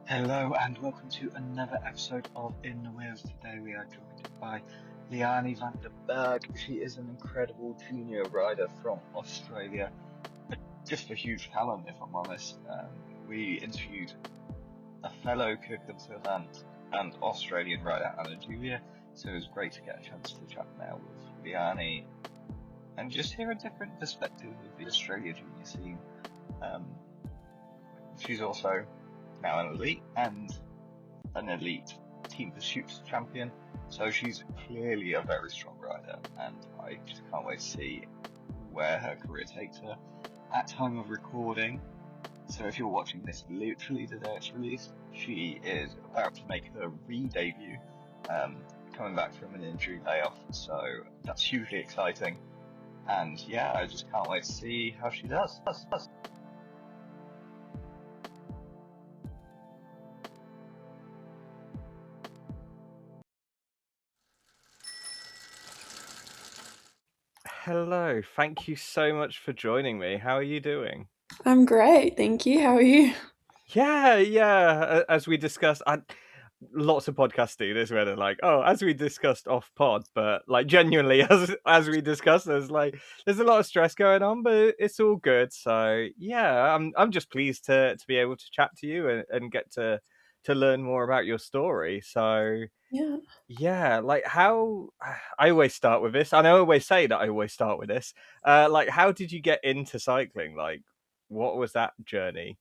Hello and welcome to another episode of In the Wheels. Today we are joined by Leani van der Berg. She is an incredible junior rider from Australia, just a huge talent if I'm honest. We interviewed a fellow Kirkland and Australian rider, Anna Julia, so it was great to get a chance to chat now with Leani and just hear a different perspective of the Australia junior scene. She's also now an elite and an elite team pursuits champion, so she's clearly a very strong rider, and I just can't wait to see where her career takes her. At time of recording, so if you're watching this literally the day it's released, she is about to make her re-debut, coming back from an injury layoff, so that's hugely exciting, and yeah, I just can't wait to see how she does. Hello, thank you so much for joining me. How are you doing? I'm great, thank you. How are you? Yeah. As we discussed, lots of podcasts do this where they're like, "Oh, as we discussed off pod," but like genuinely, as we discussed, there's a lot of stress going on, but it's all good. So yeah, I'm just pleased to be able to chat to you and get to learn more about your story. So Yeah. yeah, like how I always start with this, and I always say that I always start with this. Like, how did you get into cycling? Like, what was that journey?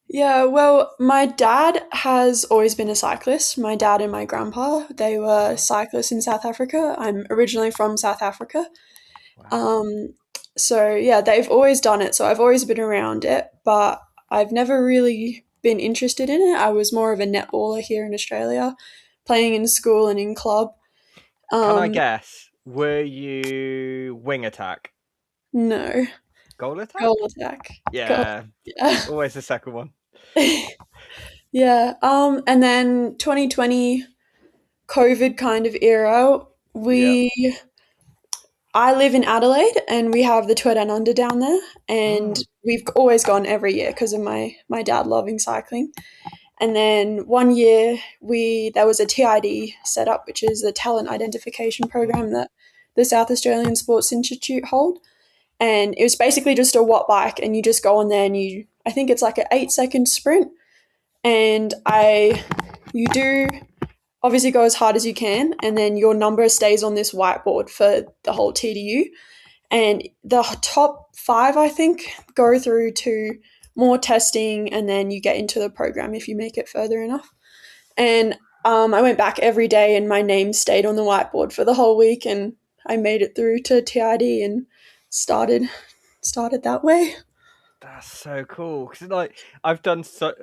Yeah, well, my dad has always been a cyclist. My dad and my grandpa, they were Oh, cyclists in South Africa. I'm originally from South Africa. wow. Um, so yeah, they've always done it. So I've always been around it, but I've never really been interested in it. I was more of a netballer here in Australia, playing in school and in club. Can I Um, guess? Were you wing attack, no, goal goal attack? attack. Goal, Yeah, yeah. always the second one. Yeah. And then 2020 COVID kind of era, Yeah. we I live in Adelaide and we have the Tour Down Under down there, and Mm. we've always gone every year because of my dad loving cycling. And then one year we there was a TID set up, which is the talent identification Mm. program that the South Australian Sports Institute hold. And it was basically just a watt bike, and you just go on there and I think it's like an 8 second sprint, and I you do obviously go as hard as you can, and then your number stays on this whiteboard for the whole TDU. And the top five, I think, go through to more testing, and then you get into the program if you make it further enough. And I went back every day, and my name stayed on the whiteboard for the whole week, and I made it through to TID and started that way. That's so cool because like I've done some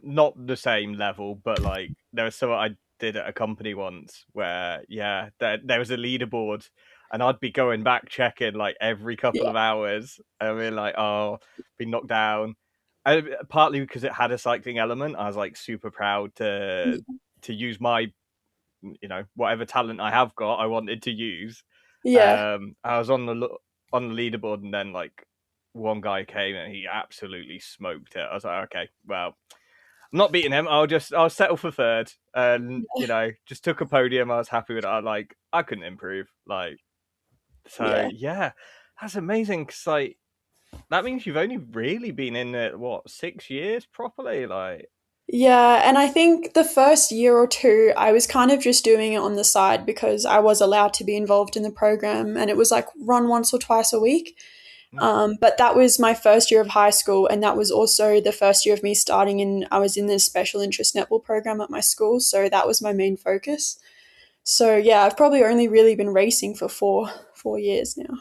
not the same level, but like there was some I did at a company once where yeah there was a leaderboard, and I'd be going back checking like every couple Yeah, of hours and be like, oh, been knocked down, and partly because it had a cycling element. I was like super proud to use my whatever talent I have got I wanted to use. yeah, I was on the leaderboard, and then like one guy came and he absolutely smoked it. I was like, okay, well, I'm not beating him. I'll settle for third, and just took a podium. I was happy with it. I couldn't improve. Like so, yeah. yeah, that's amazing. Cause like that means you've only really been in it what 6 years properly. Like Yeah, and I think the first year or two, I was kind of just doing it on the side because I was allowed to be involved in the program, and it was like run once or twice a week. mm, But that was my first year of high school, and that was also the first year of me starting in. I was in the special interest netball program at my school, so that was my main focus. So yeah, I've probably only really been racing for four years now.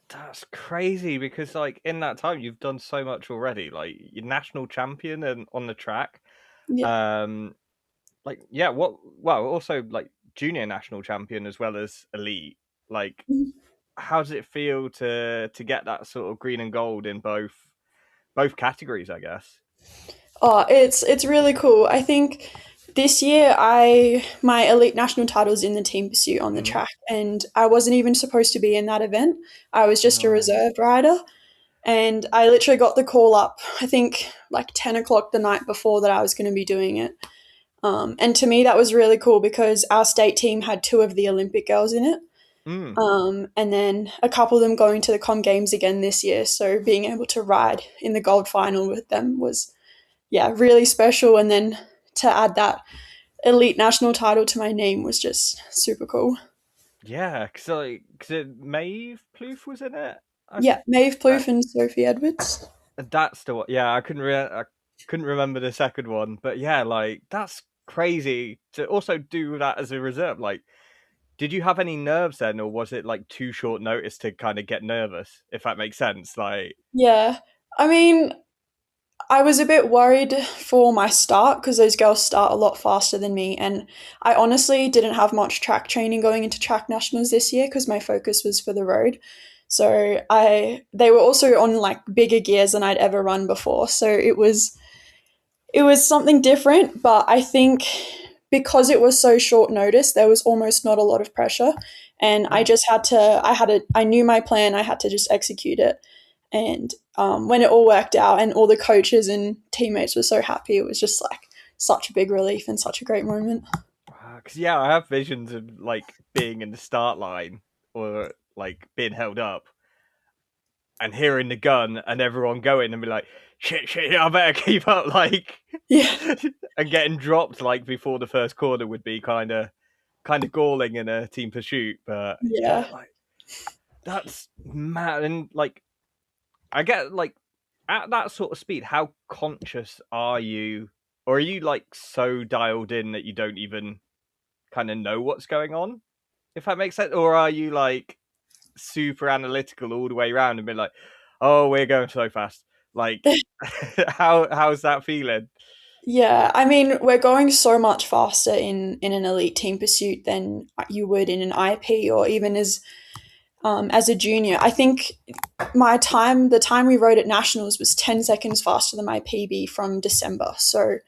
that's crazy because like in that time you've done so much already. Like you're national champion and on the track. Yeah. Um, like yeah, also like junior national champion as well as elite. Like how does it feel to get that sort of green and gold in both categories, I guess? Oh, it's really cool. I think this year I my elite national title's in the team pursuit on the Mm. track, and I wasn't even supposed to be in that event. I was just a No. reserved rider. And I literally got the call up, I think like 10 o'clock the night before that I was going to be doing it. And to me, that was really cool because our state team had two of the Olympic girls in it. Mm. And then a couple of them going to the Com Games again this year. So being able to ride in the gold final with them was, yeah, really special. And then to add that elite national title to my name was just super cool. Yeah, because Maeve Plouffe was in it. Yeah, Maeve Uh, Plouffe and Sophie Edwards. that's the one. Yeah, I couldn't remember the second one, but yeah, like that's crazy to also do that as a reserve. Like, did you have any nerves then, or was it like too short notice to kind of get nervous? If that makes sense. Like, Yeah. I mean, I was a bit worried for my start because those girls start a lot faster than me. And I honestly didn't have much track training going into track nationals this year because my focus was for the road. So they were also on like bigger gears than I'd ever run before. So it was something different, but I think because it was so short notice, there was almost not a lot of pressure. And I mm, just had to, I knew my plan, I had to just execute it. And when it all worked out and all the coaches and teammates were so happy, it was just like such a big relief and such a great moment. because yeah, I have visions of like being in the start line or like being held up and hearing the gun and everyone going and be like, shit, I better keep up, like, Yeah, and getting dropped like before the first corner would be kind of galling in a team pursuit. But yeah, yeah. like that's mad. And like, I get like at that sort of speed, how conscious are you, or are you like so dialed in that you don't even kind of know what's going on? If that makes sense, or are you like super analytical all the way around and be like, "Oh, we're going so fast." Like, how's that feeling? Yeah, I mean, we're going so much faster in an elite team pursuit than you would in an IP or even as a junior. I think the time we rode at nationals was 10 seconds faster than my PB from December. So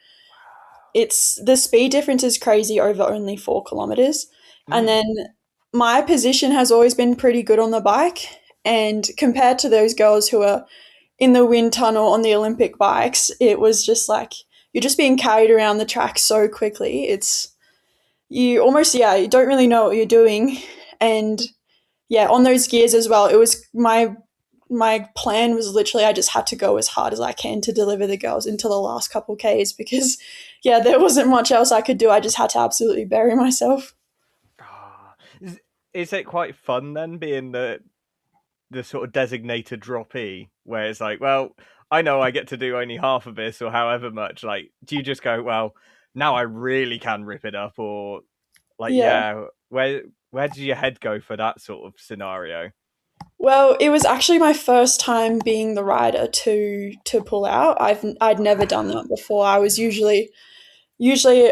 it's the speed difference is crazy over only 4 kilometers. And Mm. then my position has always been pretty good on the bike. And compared to those girls who are in the wind tunnel on the Olympic bikes, it was just like you're just being carried around the track so quickly. It's you almost, yeah, you don't really know what you're doing. And yeah, on those gears as well, it was my plan was literally I just had to go as hard as I can to deliver the girls into the last couple Ks because yeah, there wasn't much else I could do. I just had to absolutely bury myself. Ah, is it quite fun then being the sort of designated droppee, where it's like, well, I know I get to do only half of this or however much. Like, do you just go, well, now I really can rip it up, or like, Yeah. yeah, where did your head go for that sort of scenario? Well, it was actually my first time being the rider to pull out. I'd never done that before. I was usually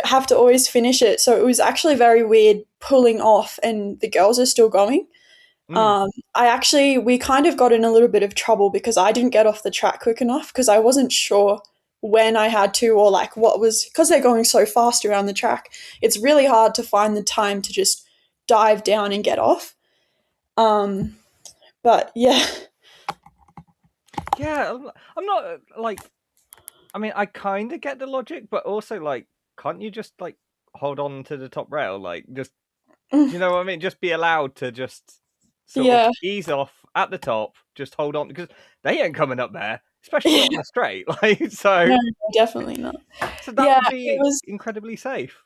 have to always finish it. So it was actually very weird pulling off and the girls are still going. Mm, We kind of got in a little bit of trouble because I didn't get off the track quick enough because I wasn't sure when I had to or like what was because they're going so fast around the track. It's really hard to find the time to just dive down and get off. Um, but yeah, yeah, I'm not like, I mean, I kind of get the logic, but also like, can't you just like hold on to the top rail, like just, do you know what I mean? Just be allowed to just sort of yeah, ease off at the top, just hold on because they ain't coming up there, especially not on a straight. Like, no, definitely not. so that Yeah, would it be was. incredibly safe.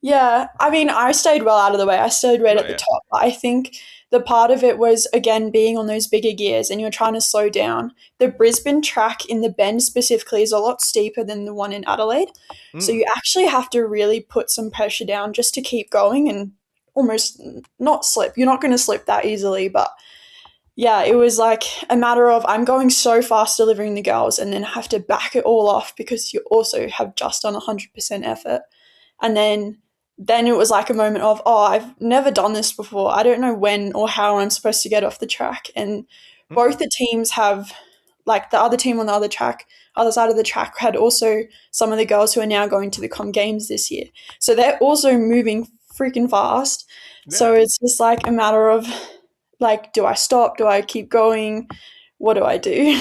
Yeah, I mean, I stayed well out of the way. I stayed right No, at the yeah. top. But I think the part of it was, again, being on those bigger gears and you're trying to slow down. The Brisbane track in the bend specifically is a lot steeper than the one in Adelaide. So Mm. you actually have to really put some pressure down just to keep going and almost not slip. You're not going to slip that easily. But yeah, it was like a matter of I'm going so fast delivering the girls and then have to back it all off because you also have just done 100% effort. And then it was like a moment of, oh, I've never done this before. I don't know when or how I'm supposed to get off the track. And Mm. both the teams have, like the other team on the other side of the track had also some of the girls who are now going to the Com Games this year. So they're also moving freaking fast. So Yeah. it's just like a matter of like, do I stop? Do I keep going? what do I do?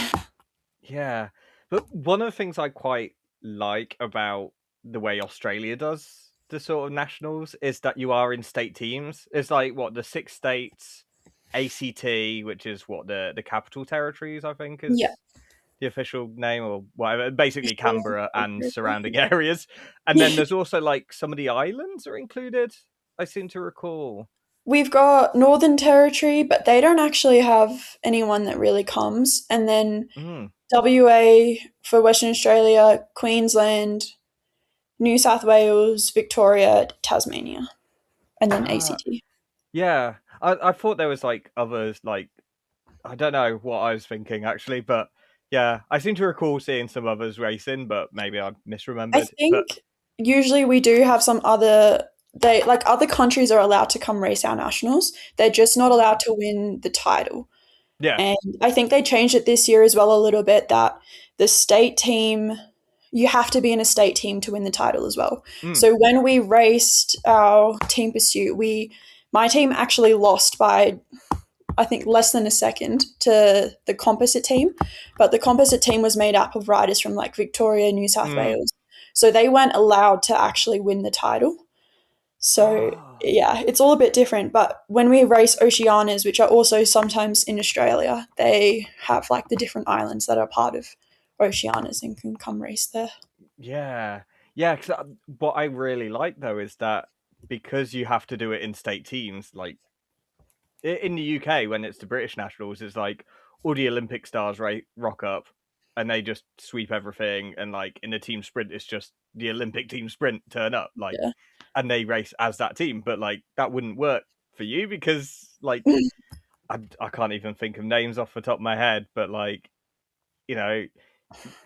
Yeah. But one of the things I quite like about the way Australia does the sort of nationals is that you are in state teams. It's like what the six states, ACT, which is what the capital territories, I think, Yeah, is the official name or whatever. Basically, Canberra and surrounding yeah. areas. And then there's also like some of the islands are included. I seem to recall. We've got Northern Territory, but they don't actually have anyone that really comes. And then Mm. WA for Western Australia, Queensland, New South Wales, Victoria, Tasmania, and then Ah, ACT. yeah. I thought there was like others like I don't know what I was thinking actually, but yeah, I seem to recall seeing some others racing, but maybe I I misremembered. But think usually we do have some other they like other countries are allowed to come race our nationals. They're just not allowed to win the title. yeah, And I think they changed it this year as well a little bit that the state team you have to be in a state team to win the title as well. mm, So when we raced our team pursuit, we my team actually lost by I think less than a second to the composite team, but the composite team was made up of riders from like Victoria, New South mm. Wales. So they weren't allowed to actually win the title. So Oh, yeah, it's all a bit different. But when we race Oceanias, which are also sometimes in Australia, they have like the different islands that are part of Oceanias and can come race there. yeah, yeah. Because what I really like though is that because you have to do it in state teams, like in the UK when it's the British nationals, it's like all the Olympic stars rock up and they just sweep everything, and like in the team sprint, it's just the Olympic team sprint turn up, like, Yeah. and they race as that team. But like that wouldn't work for you because like I can't even think of names off the top of my head, but like you know,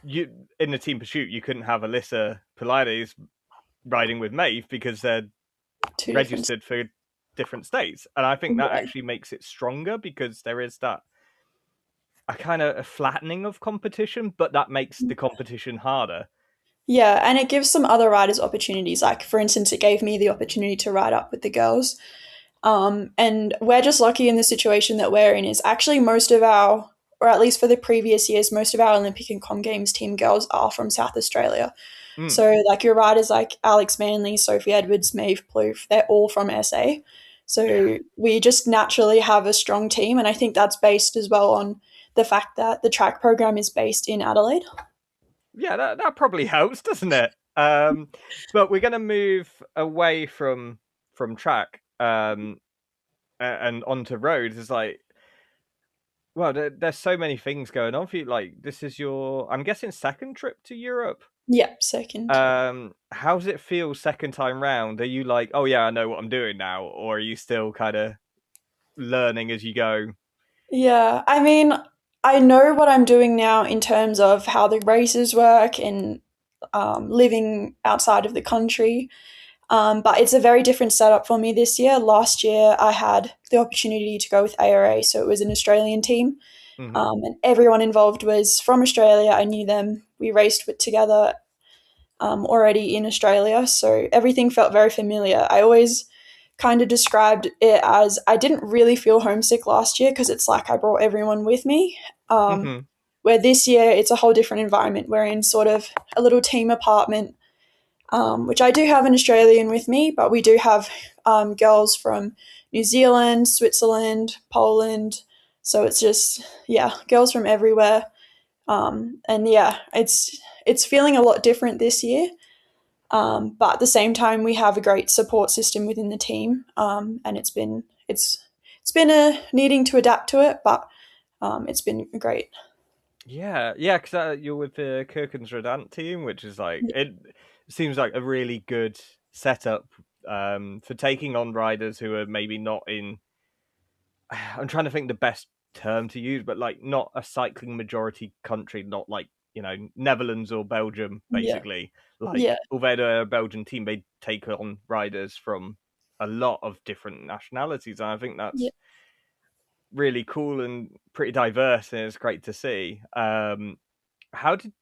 you in the team pursuit, you couldn't have Alyssa Pilates riding with Maeve because they're Two different. registered for different states, and I think that Yeah. actually makes it stronger because there is that a kind of a flattening of competition, but that makes the competition harder. Yeah, and it gives some other riders opportunities. Like, for instance, it gave me the opportunity to ride up with the girls. And we're just lucky in the situation that we're in is actually most of our, or at least for the previous years, most of our Olympic and Com Games team girls are from South Australia. Mm, So, like your riders like Alex Manley, Sophie Edwards, Maeve Plouffe, they're all from SA. yeah, So, we just naturally have a strong team. And I think that's based as well on the fact that the track program is based in Adelaide. yeah, that probably helps, doesn't it? But we're gonna move away from track and onto roads. It's like, well, there's so many things going on for you. Like, this is your, I'm guessing, second trip to Europe. Yeah, second. How does it feel second time round? Are you like, oh yeah, I know what I'm doing now, or are you still kind of learning as you go? Yeah, I mean, I know what I'm doing now in terms of how the races work and living outside of the country. But it's a very different setup for me this year. Last year, I had the opportunity to go with ARA, so it was an Australian team, Hmm. and everyone involved was from Australia. I knew them. We raced with together already in Australia, so everything felt very familiar. I always kind of described it as I didn't really feel homesick last year because it's like I brought everyone with me. Hmm. Where this year it's a whole different environment. We're in sort of a little team apartment, which I do have an Australian with me, but we do have girls from New Zealand, Switzerland, Poland. So it's just yeah, girls from everywhere. And yeah, it's feeling a lot different this year. But at the same time, we have a great support system within the team, and it's been a needing to adapt to it, but it's been great. Yeah, yeah, because you're with the Kirkens Redant team, which is like it seems like a really good setup for taking on riders who are maybe not in. I'm trying to think the best term to use, but like not a cycling majority country, not like Netherlands or Belgium, Yeah, basically. yeah, Like although they're a Belgian team, they take on riders from a lot of different nationalities, and I think yeah. that's really cool and pretty diverse, and it's great to see. How did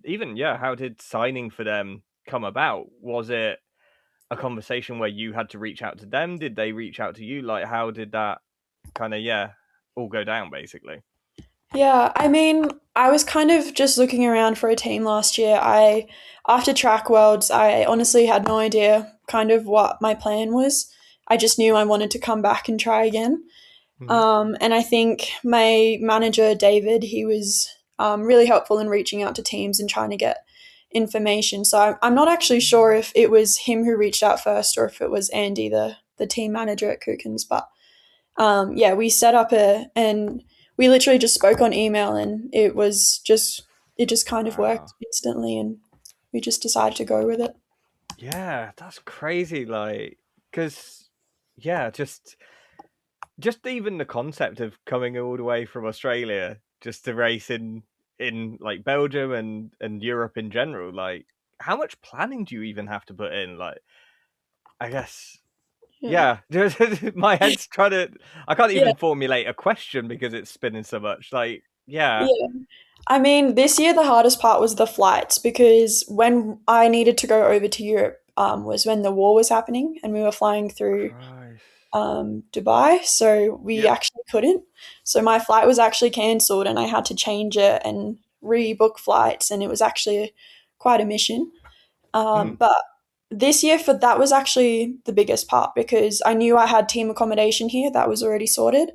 even yeah, how did signing for them come about? Was it a conversation where you had to reach out to them? Did they reach out to you? Like, how did that kind of yeah all go down basically? Yeah, I mean, I was kind of just looking around for a team last year. After track worlds, I honestly had no idea kind of what my plan was. I just knew I wanted to come back and try again. Hmm. And I think my manager, David, he was really helpful in reaching out to teams and trying to get information. So I'm not actually sure if it was him who reached out first or if it was Andy, the team manager at Cookins. But yeah, we set up and we literally just spoke on email, and it just kind of worked Wow. instantly, and we just decided to go with it. Yeah, that's crazy. Like, because yeah, just even the concept of coming all the way from Australia just to race in like Belgium and Europe in general. Like, how much planning do you even have to put in? Like, I guess. Yeah, Yeah, my head's trying to. I can't yeah, even formulate a question because it's spinning so much. Like, yeah. yeah. I mean, this year the hardest part was the flights because when I needed to go over to Europe was when the war was happening and we were flying through Christ. Dubai, so we Yep. actually couldn't. So my flight was actually cancelled, and I had to change it and rebook flights, and it was actually quite a mission. Mm. But this year, for that was actually the biggest part because I knew I had team accommodation here that was already sorted.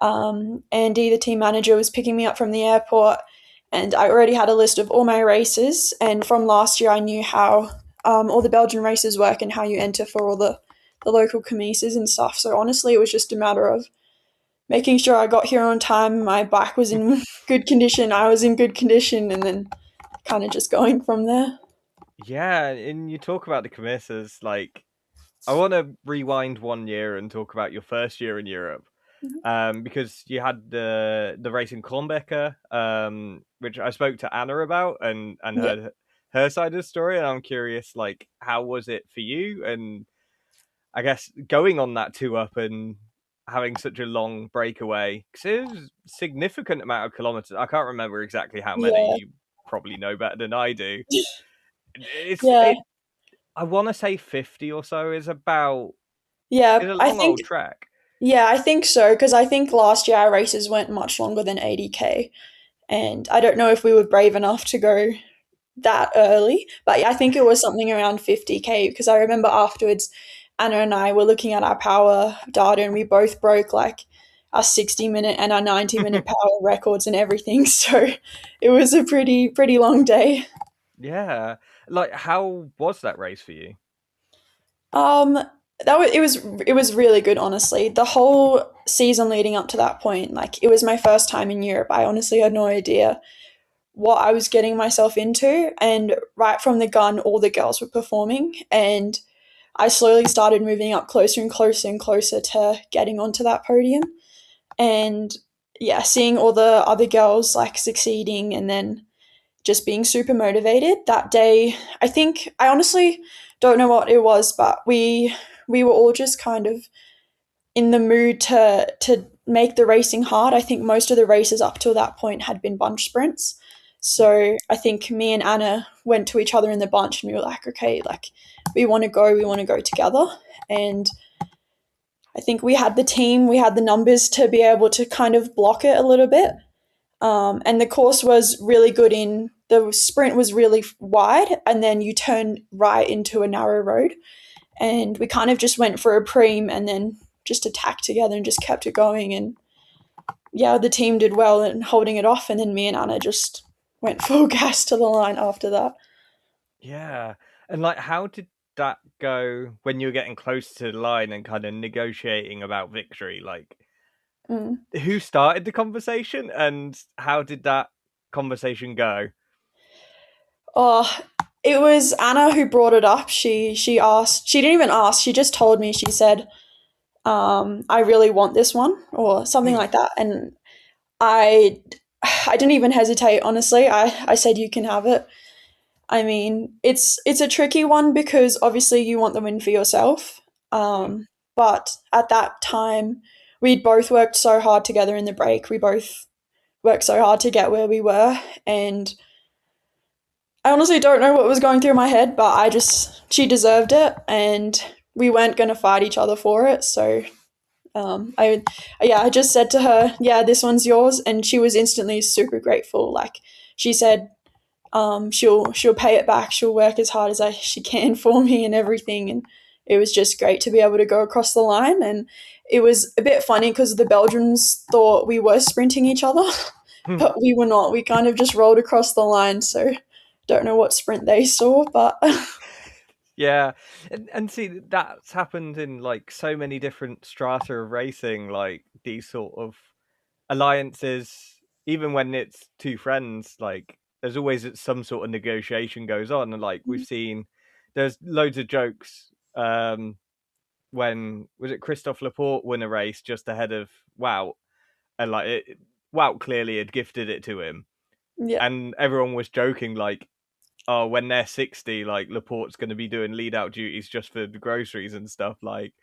Andy, the team manager, was picking me up from the airport, and I already had a list of all my races. And from last year, I knew how all the Belgian races work and how you enter for all the local commises and stuff. So honestly, it was just a matter of making sure I got here on time, my bike was in good condition, I was in good condition, and then kind of just going from there. Yeah, and you talk about the commissars. Like, I want to rewind 1 year and talk about your first year in Europe. Because you had the race in Kornbecker, which I spoke to Anna about and Yeah. heard her side of the story, and I'm curious, like, how was it for you? And I guess going on that two up and having such a long breakaway, because it was a significant amount of kilometers. I can't remember exactly how many. Yeah. You probably know better than I do. It's Yeah. it. I want to say 50 or so is about. Yeah. It's a I long think old track. Yeah, I think so because I think last year our races went much longer than 80K, and I don't know if we were brave enough to go that early, but I think it was something around 50K because I remember afterwards Anna and I were looking at our power data and we both broke like our 60-minute and our 90-minute power records and everything. So it was a pretty long day. Yeah. Like, how was that race for you? Um, it was really good, honestly. The whole season leading up to that point, like it was my first time in Europe. I honestly had no idea what I was getting myself into, and right from the gun, all the girls were performing, and I slowly started moving up closer and closer and closer to getting onto that podium, and yeah, seeing all the other girls like succeeding, and then just being super motivated that day. I think I honestly don't know what it was, but we were all just kind of in the mood to make the racing hard. I think most of the races up till that point had been bunch sprints. So I think me and Anna went to each other in the bunch and we were like, okay, like we want to go together. And I think we had the team, we had the numbers to be able to kind of block it a little bit. And the course was really good in the sprint was really wide, and then you turn right into a narrow road. And we kind of just went for a preem and then just attacked together and just kept it going. And yeah, the team did well in holding it off. And then me and Anna just went full gas to the line after that. Yeah. And like, how did that go when you were getting close to the line and kind of negotiating about victory? Like, Mm. who started the conversation and how did that conversation go? Oh, it was Anna who brought it up. She asked. She didn't even ask. She just told me. She said, "I really want this one," or something Mm. like that. And I I didn't even hesitate. Honestly, I said you can have it. I mean, it's a tricky one because obviously you want the win for yourself. Mm. But at that time, we'd both worked so hard together in the break. We both worked so hard to get where we were, and I honestly don't know what was going through my head, but I just she deserved it, and we weren't going to fight each other for it. So I yeah, I just said to her, yeah, this one's yours, and she was instantly super grateful. Like she said, she'll pay it back. She'll work as hard as she can for me and everything. And it was just great to be able to go across the line. And it was a bit funny because the Belgians thought we were sprinting each other, but we were not. We kind of just rolled across the line. So don't know what sprint they saw, but Yeah, and see that's happened in like so many different strata of racing, like these sort of alliances. Even when it's two friends, like there's always some sort of negotiation goes on, and like we've seen, there's loads of jokes. When was it Christophe Laporte won a race just ahead of Wout, and like Wout clearly had gifted it to him, yeah, and everyone was joking like, oh, when they're 60, like Laporte's going to be doing lead out duties just for the groceries and stuff like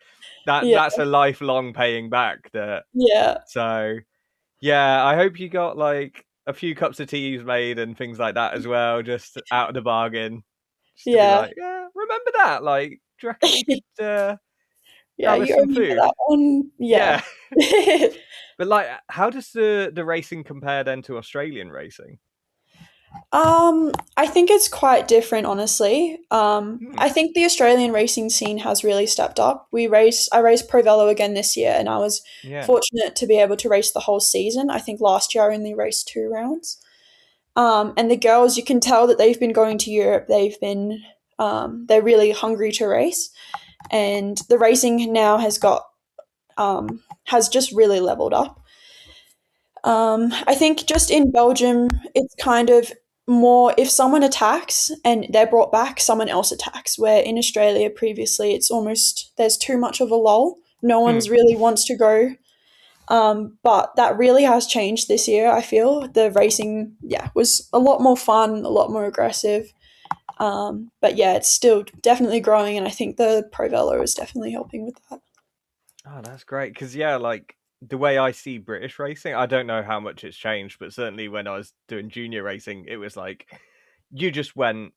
that. yeah, That's a lifelong paying back. That yeah, so yeah, I hope you got like a few cups of teas made and things like that as well, just out of the bargain, just to be yeah, like, yeah, remember that? Like, do you reckon we could yeah. grab us You owe some me for food? that one. Yeah, Yeah. but like, how does the racing compare then to Australian racing? I think it's quite different, honestly. Hmm. I think the Australian racing scene has really stepped up. I raced Pro Velo again this year, and I was Yeah. fortunate to be able to race the whole season. I think last year I only raced 2 rounds. And the girls, you can tell that they've been going to Europe. They're really hungry to race, and the racing now has just really leveled up. I think just in Belgium, it's kind of more if someone attacks and they're brought back, someone else attacks. Where in Australia previously, it's almost there's too much of a lull. No Hmm. one's really wants to go. But that really has changed this year. I feel the racing, yeah, was a lot more fun, a lot more aggressive. But yeah, it's still definitely growing, and I think the Pro Velo is definitely helping with that. Oh, that's great. Because yeah, like the way I see British racing, I don't know how much it's changed, but certainly when I was doing junior racing, it was like you just went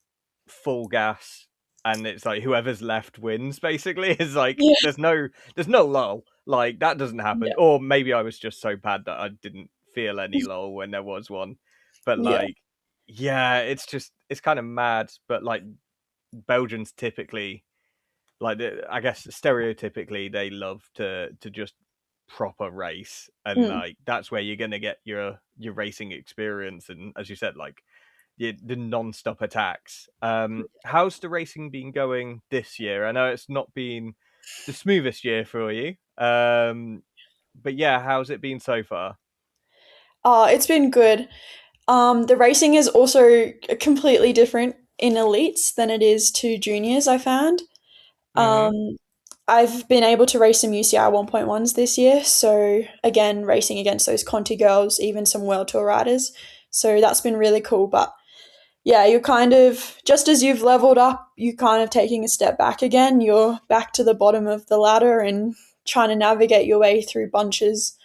full gas, and it's like whoever's left wins. Basically, it's like Yeah, there's no lull. Like that doesn't happen. yeah, Or maybe I was just so bad that I didn't feel any lull when there was one. But yeah, like, yeah, it's kind of mad. But like Belgians typically like I guess stereotypically they love to just proper race, and mm, like that's where you're gonna get your racing experience, and as you said, like the non-stop attacks. How's the racing been going this year? I know it's not been the smoothest year for you, but yeah, how's it been so far? it's been good. The racing is also completely different in elites than it is to juniors. I found. Mm-hmm. Um, I've been able to race some UCI 1.1s this year, so again, racing against those Conti girls, even some World Tour riders. So that's been really cool. But yeah, you're kind of just as you've leveled up, you're kind of taking a step back again. You're back to the bottom of the ladder and trying to navigate your way through bunches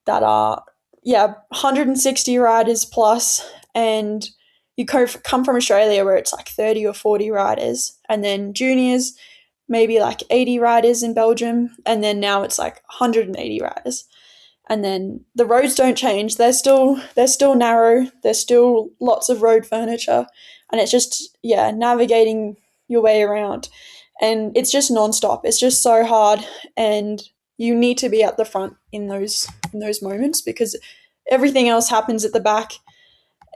that are, yeah, 160 riders plus, and you come from Australia where it's like 30 or 40 riders, and then juniors, maybe like 80 riders in Belgium, and then now it's like 180 riders. And then the roads don't change. They're still narrow. There's still lots of road furniture, and it's just, yeah, navigating your way around, and it's just nonstop. It's just so hard, and you need to be at the front in those moments because everything else happens at the back.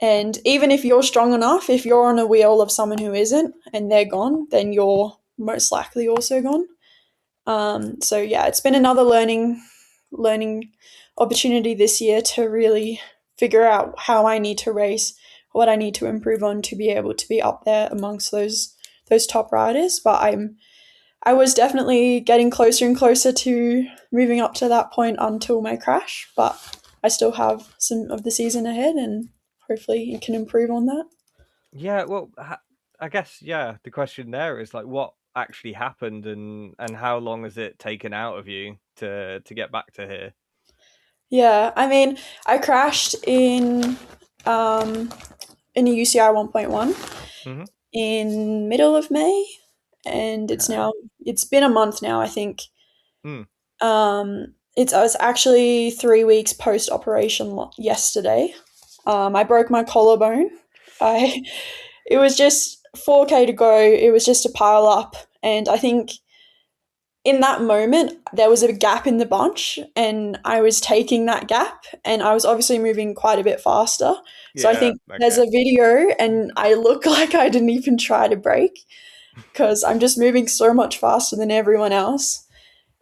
And even if you're strong enough, if you're on a wheel of someone who isn't and they're gone, then you're most likely also gone. So yeah, it's been another learning opportunity this year to really figure out how I need to race, what I need to improve on to be able to be up there amongst those top riders. But I was definitely getting closer and closer to moving up to that point until my crash, but I still have some of the season ahead, and hopefully you can improve on that. Yeah, well, I guess yeah. The question there is like, what actually happened, and how long has it taken out of you to get back to here? Yeah, I mean, I crashed um, in a UCI 1.1 Hmm. in middle of May, and Okay. it's been a month now, I think. Mm. Um, I was actually 3 weeks post operation yesterday. I broke my collarbone. I It was just 4K to go. It was just a pile up, and I think in that moment there was a gap in the bunch, and I was taking that gap, and I was obviously moving quite a bit faster. So I Yeah. think there's Okay. a video, and I look like I didn't even try to brake because I'm just moving so much faster than everyone else.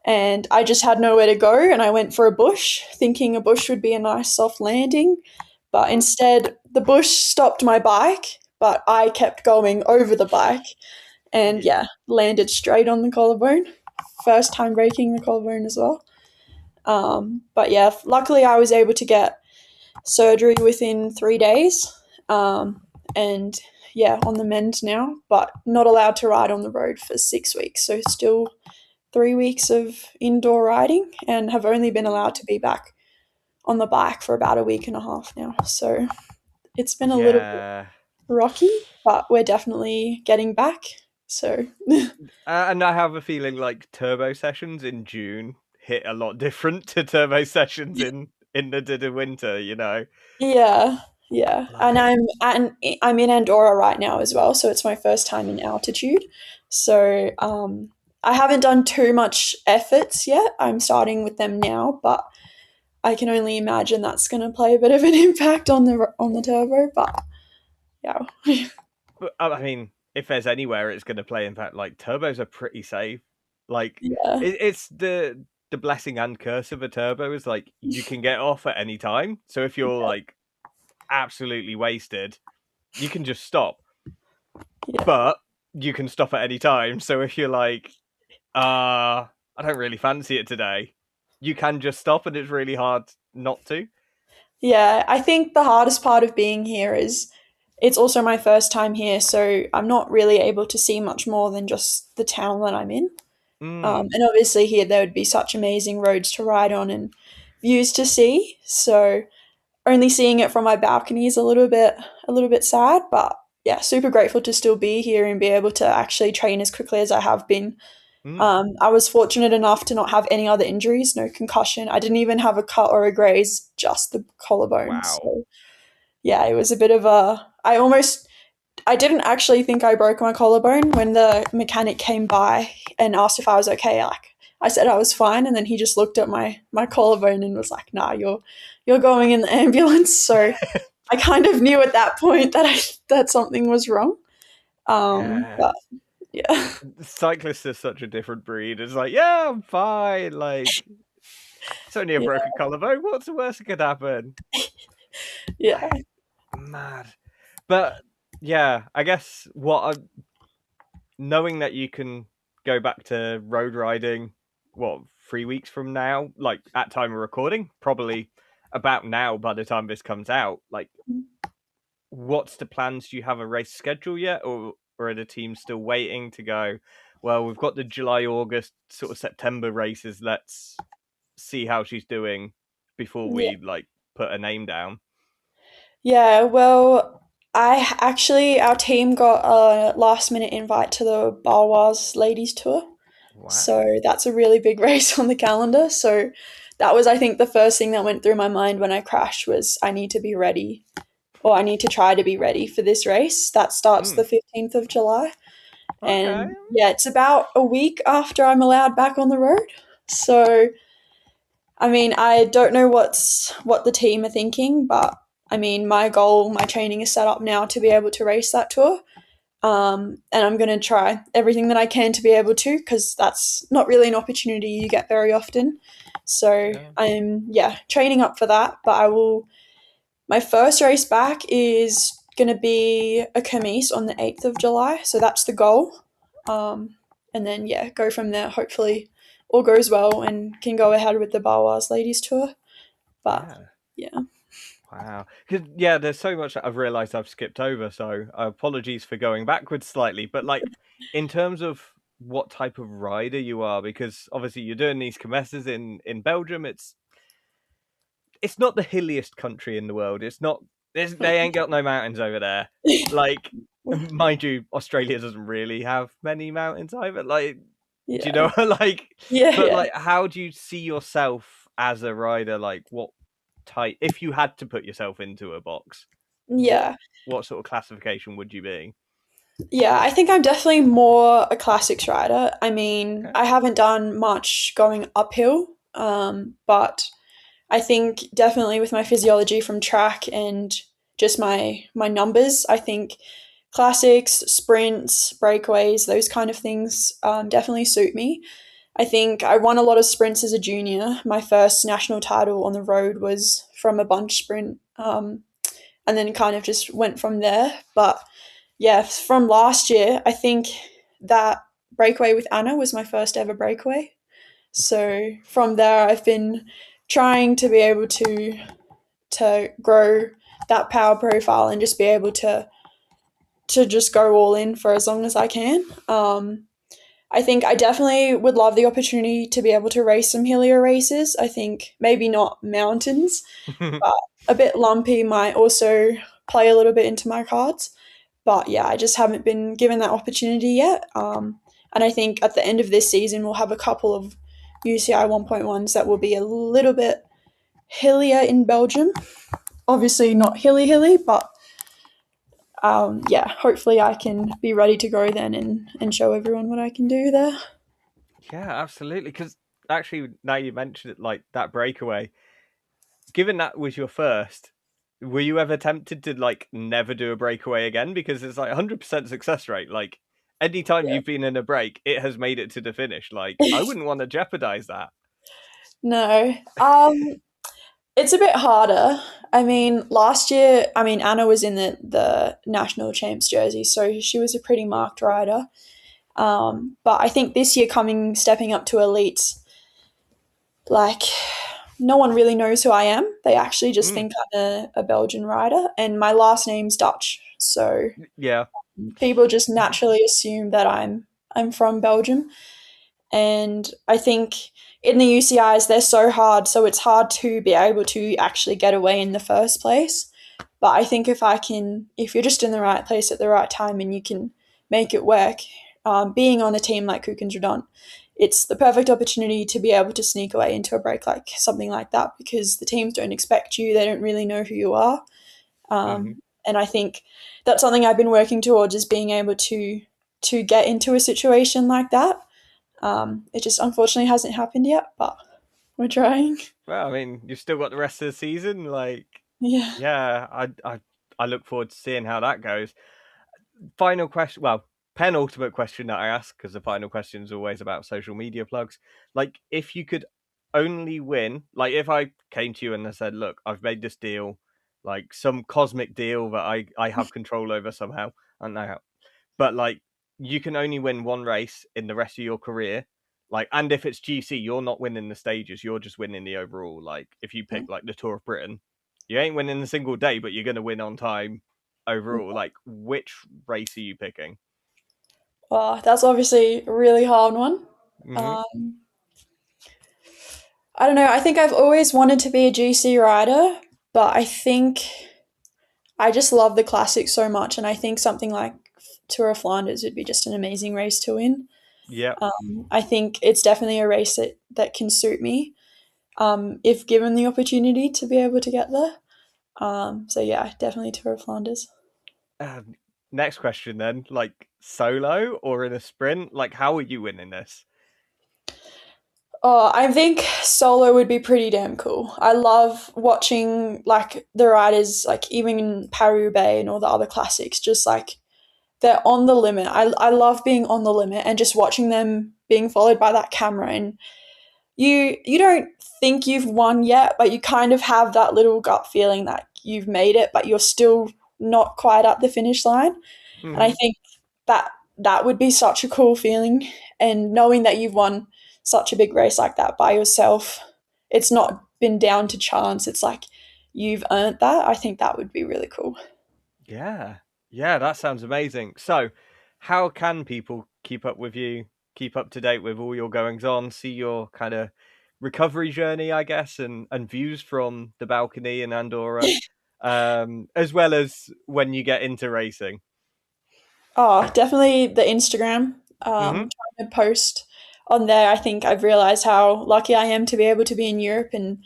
And I just had nowhere to go, and I went for a bush, thinking a bush would be a nice soft landing. But instead, the bush stopped my bike, but I kept going over the bike, and Yeah. yeah, landed straight on the collarbone. First time breaking the collarbone as well. But yeah, luckily I was able to get surgery within 3 days. And yeah, on the mend now, but not allowed to ride on the road for 6 weeks. So still 3 weeks of indoor riding, and have only been allowed to be back on the bike for about a week and a half now. So it's been a little bit Yeah. rocky, but we're definitely getting back. So And I have a feeling like turbo sessions in June hit a lot different to turbo sessions in the dead of winter. yeah, yeah, and Like, I'm in Andorra right now as well, so it's my first time in altitude. So I haven't done too much efforts yet. I'm starting with them now, but I can only imagine that's going to play a bit of an impact on the turbo. But yeah, I mean, if there's anywhere it's going to play impact, like turbos are pretty safe. Like, yeah, it's the blessing and curse of a turbo is like you can get off at any time. So if you're like absolutely wasted, you can just stop. yeah, But you can stop at any time. So if you're like, I don't really fancy it today, you can just stop, and it's really hard not to. yeah. I think the hardest part of being here is it's also my first time here, so I'm not really able to see much more than just the town that I'm in. Mm, And obviously here there would be such amazing roads to ride on and views to see. So only seeing it from my balcony is a little bit sad, but yeah, super grateful to still be here and be able to actually train as quickly as I have been. mm. I was fortunate enough to not have any other injuries, no concussion. I didn't even have a cut or a graze, just the collarbone. Wow. So yeah, it was a bit of a. I didn't actually think I broke my collarbone when the mechanic came by and asked if I was okay. Like I said I was fine, and then he just looked at my collarbone and was like, "Nah, you're going in the ambulance." So I kind of knew at that point that something was wrong. Yeah. But yeah, Cyclists are such a different breed. It's like, yeah, I'm fine. Like, it's only a yeah, broken collarbone. What's the worst that could happen? yeah, Like, mad. But yeah, I guess knowing that you can go back to road riding, what, 3 weeks from now, like at time of recording, probably about now by the time this comes out. Like, what's the plans? Do you have a race schedule yet, or are the teams still waiting to go? Well, we've got the July, August, sort of September races. Let's see how she's doing before yeah. we like put a name down. Yeah, well, our team got a last minute invite to the Balwaz Ladies Tour. Wow. So that's a really big race on the calendar. So that was, I think, the first thing that went through my mind when I crashed was I need to be ready, or I need to try to be ready for this race. That starts Mm, the 15th of July. okay. And yeah, it's about a week after I'm allowed back on the road. So I mean, I don't know what the team are thinking, but I mean, my goal, my training is set up now to be able to race that tour. And I'm going to try everything that I can to be able to, because that's not really an opportunity you get very often. So Yeah. I'm, yeah, training up for that. But my first race back is going to be a Kermesse on the 8th of July. So that's the goal. And then, yeah, go from there. Hopefully, all goes well and can go ahead with the Balwaz Ladies Tour. But Yeah. yeah, Wow. 'Cause, yeah, there's so much that I've realised I've skipped over, so apologies for going backwards slightly. But like, in terms of what type of rider you are, because obviously you're doing these comesses in Belgium, it's not the hilliest country in the world. It's not. They ain't got no mountains over there. Like, mind you, Australia doesn't really have many mountains either. Like, do you yeah, know? Like, yeah, but yeah. like, how do you see yourself as a rider, like what type, if you had to put yourself into a box, Yeah. what sort of classification would you be? Yeah, I think I'm definitely more a classics rider. I mean, Okay. I haven't done much going uphill, but I think definitely with my physiology from track and just my numbers, I think classics, sprints, breakaways, those kind of things definitely suit me. I think I won a lot of sprints as a junior. My first national title on the road was from a bunch sprint, and then kind of just went from there. But yeah, from last year, I think that breakaway with Anna was my first ever breakaway. So from there, I've been trying to be able to grow that power profile and just be able to just go all in for as long as I can. I think I definitely would love the opportunity to be able to race some hillier races. I think maybe not mountains, but a bit lumpy might also play a little bit into my cards. But yeah, I just haven't been given that opportunity yet. And I think at the end of this season, we'll have a couple of UCI 1.1s that will be a little bit hillier in Belgium. Obviously, not hilly, but yeah, hopefully I can be ready to go then and show everyone what I can do there. Yeah, absolutely. Because actually, now you mentioned it, like that breakaway, given that was your first, were you ever tempted to like never do a breakaway again? Because it's like 100% success rate. Like anytime Yeah. you've been in a break, it has made it to the finish. Like I wouldn't want to jeopardize that. No. It's a bit harder. I mean, last year, I mean, Anna was in the national champs jersey, so she was a pretty marked rider. But I think this year, stepping up to elites, like no one really knows who I am. They actually just Mm, think I'm a Belgian rider, and my last name's Dutch, so yeah. people just naturally assume that I'm from Belgium. And I think in the UCIs they're so hard, so it's hard to be able to actually get away in the first place. But I think if you're just in the right place at the right time and you can make it work, being on a team like Kukensredon, it's the perfect opportunity to be able to sneak away into a break like something like that because the teams don't expect you, they don't really know who you are. Hmm. And I think that's something I've been working towards is being able to get into a situation like that. It just unfortunately hasn't happened yet, but we're trying. Well, I mean, you've still got the rest of the season. Like, Yeah. yeah, I look forward to seeing how that goes. Final question. Well, penultimate question that I ask because the final question is always about social media plugs. Like, if you could only win, like, if I came to you and I said, "Look, I've made this deal, like some cosmic deal that I have control over somehow, I don't know how, but like, you can only win one race in the rest of your career." Like, and if it's GC, you're not winning the stages, you're just winning the overall. Like, if you pick like the Tour of Britain, you ain't winning a single day, but you're going to win on time overall. Like, which race are you picking? Well, that's obviously a really hard one. Hmm. Um, I don't know. I think I've always wanted to be a GC rider, but I think I just love the classics so much, and I think something like Tour of Flanders would be just an amazing race to win. Yeah. I think it's definitely a race that can suit me if given the opportunity to be able to get there. So yeah, definitely Tour of Flanders. Um, Next question then, like solo or in a sprint? Like, how are you winning this? Oh, I think solo would be pretty damn cool. I love watching like the riders, like even in Paris Roubaix and all the other classics. Just like they're on the limit. I love being on the limit and just watching them being followed by that camera. And you don't think you've won yet, but you kind of have that little gut feeling that you've made it, but you're still not quite at the finish line. And I Hmm. think that that would be such a cool feeling. And knowing that you've won such a big race like that by yourself, it's not been down to chance. It's like you've earned that. I think that would be really cool. Yeah. Yeah, that sounds amazing. So, how can people keep up with you, keep up to date with all your goings on, see your kind of recovery journey, I guess, and views from the balcony in Andorra, as well as when you get into racing? Oh, definitely the Instagram. Hmm. Trying to post. on there, I think I've realised how lucky I am to be able to be in Europe and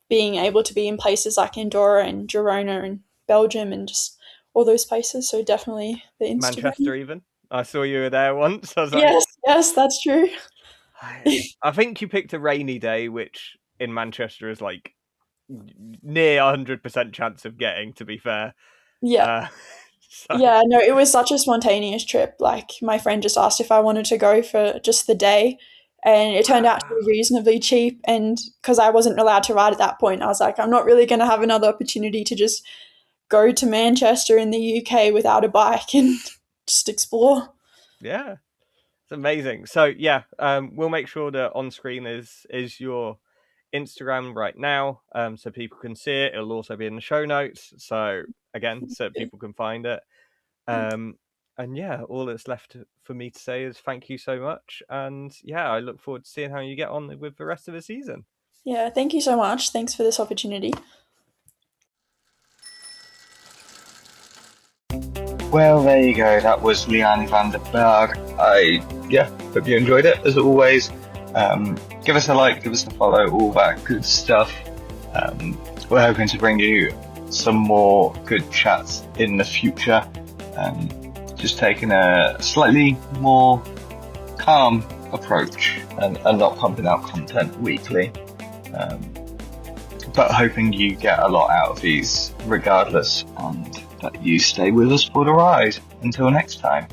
being able to be in places like Andorra and Girona and Belgium and just all those places. So definitely the Instagram. Manchester, even. I saw you were there once. I was like, Yes, that's true. I think you picked a rainy day, which in Manchester is like near 100% chance of getting, to be fair. Yeah. So, Yeah, no, it was such a spontaneous trip. Like, my friend just asked if I wanted to go for just the day, and it turned out to be reasonably cheap. And because I wasn't allowed to ride at that point, I was like, I'm not really going to have another opportunity to just go to Manchester in the UK without a bike and just explore. yeah, it's amazing. So yeah, we'll make sure that on screen is your Instagram right now, so people can see it. It'll also be in the show notes, so again, so people can find it. And yeah, all that's left for me to say is thank you so much, and yeah, I look forward to seeing how you get on with the rest of the season. Yeah, thank you so much. Thanks for this opportunity. Well, there you go. That was Leani van der Berg. I hope you enjoyed it as always. Give us a like, give us a follow, all that good stuff. We're hoping to bring you some more good chats in the future. Just taking a slightly more calm approach and not pumping out content weekly. But hoping you get a lot out of these regardless, and that you stay with us for the ride. Until next time.